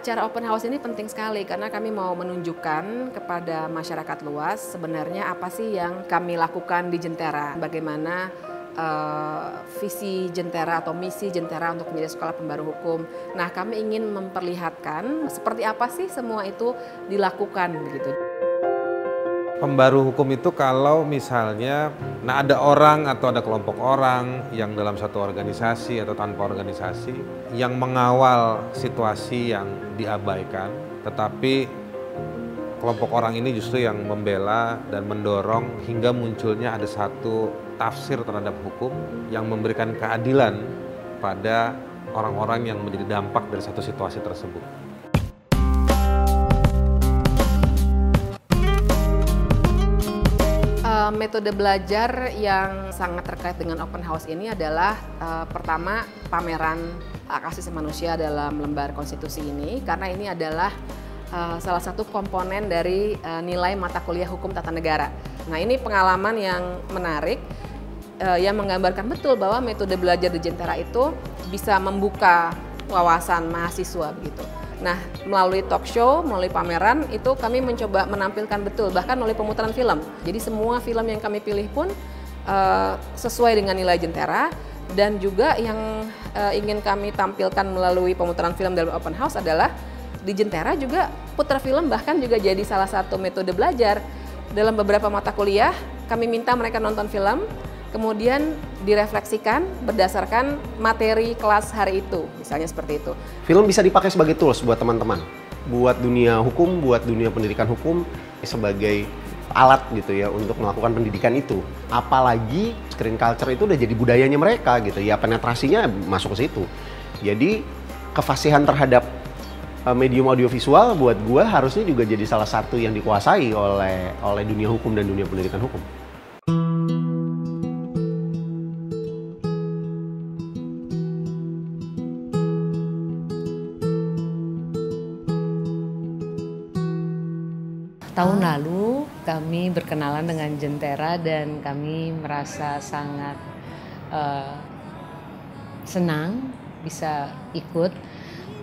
Acara open house ini penting sekali karena kami mau menunjukkan kepada masyarakat luas sebenarnya apa sih yang kami lakukan di Jentera, bagaimana visi Jentera atau misi Jentera untuk menjadi sekolah pembaru hukum. Nah, kami ingin memperlihatkan seperti apa sih semua itu dilakukan begitu. Pembaru hukum itu kalau misalnya ada orang atau ada kelompok orang yang dalam satu organisasi atau tanpa organisasi yang mengawal situasi yang diabaikan, tetapi kelompok orang ini justru yang membela dan mendorong hingga munculnya ada satu tafsir terhadap hukum yang memberikan keadilan pada orang-orang yang menjadi dampak dari satu situasi tersebut. Metode belajar yang sangat terkait dengan open house ini adalah pertama pameran hak asasi manusia dalam lembar konstitusi ini, karena ini adalah salah satu komponen dari nilai mata kuliah hukum tata negara. Nah, ini pengalaman yang menarik yang menggambarkan betul bahwa metode belajar di Jentera itu bisa membuka wawasan mahasiswa begitu. Nah, melalui talk show, melalui pameran, itu kami mencoba menampilkan betul, bahkan melalui pemutaran film. Jadi semua film yang kami pilih pun sesuai dengan nilai Jentera, dan juga yang ingin kami tampilkan melalui pemutaran film dalam open house adalah di Jentera juga putar film bahkan juga jadi salah satu metode belajar. Dalam beberapa mata kuliah, kami minta mereka nonton film, kemudian direfleksikan berdasarkan materi kelas hari itu, misalnya seperti itu. Film bisa dipakai sebagai tools buat teman-teman, buat dunia hukum, buat dunia pendidikan hukum, sebagai alat gitu ya untuk melakukan pendidikan itu. Apalagi screen culture itu udah jadi budayanya mereka gitu ya, penetrasinya masuk ke situ. Jadi kefasihan terhadap medium audiovisual buat gua harusnya juga jadi salah satu yang dikuasai oleh dunia hukum dan dunia pendidikan hukum. Tahun lalu kami berkenalan dengan Jentera dan kami merasa sangat senang bisa ikut,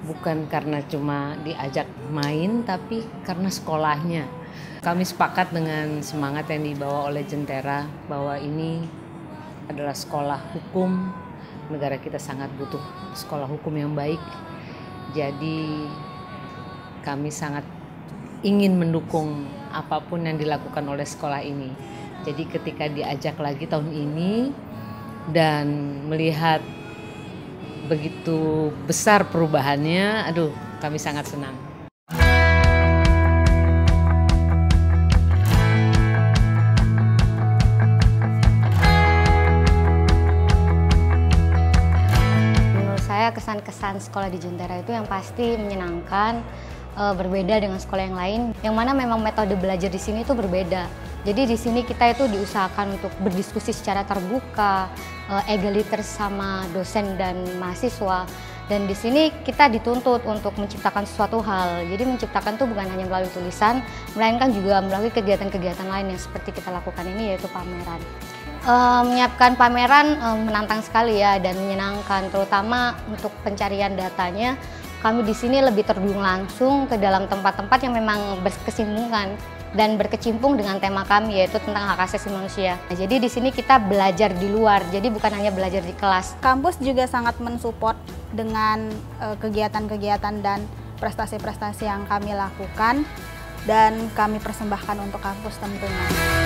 bukan karena cuma diajak main tapi karena sekolahnya. Kami sepakat dengan semangat yang dibawa oleh Jentera bahwa ini adalah sekolah hukum, negara kita sangat butuh sekolah hukum yang baik. Jadi kami sangat ingin mendukung apapun yang dilakukan oleh sekolah ini. Jadi ketika diajak lagi tahun ini dan melihat begitu besar perubahannya, aduh, kami sangat senang. Menurut saya kesan-kesan sekolah di Jentera itu yang pasti menyenangkan, berbeda dengan sekolah yang lain, yang mana memang metode belajar di sini itu berbeda. Jadi di sini kita itu diusahakan untuk berdiskusi secara terbuka, egaliter sama dosen dan mahasiswa. Dan di sini kita dituntut untuk menciptakan sesuatu hal. Jadi menciptakan itu bukan hanya melalui tulisan, melainkan juga melalui kegiatan-kegiatan lain yang seperti kita lakukan ini, yaitu pameran. Menyiapkan pameran menantang sekali ya dan menyenangkan, terutama untuk pencarian datanya. Kami di sini lebih terjun langsung ke dalam tempat-tempat yang memang berkesinambungan dan berkecimpung dengan tema kami, yaitu tentang hak asasi manusia. Jadi di sini kita belajar di luar, jadi bukan hanya belajar di kelas. Kampus juga sangat mensupport dengan kegiatan-kegiatan dan prestasi-prestasi yang kami lakukan dan kami persembahkan untuk kampus tentunya.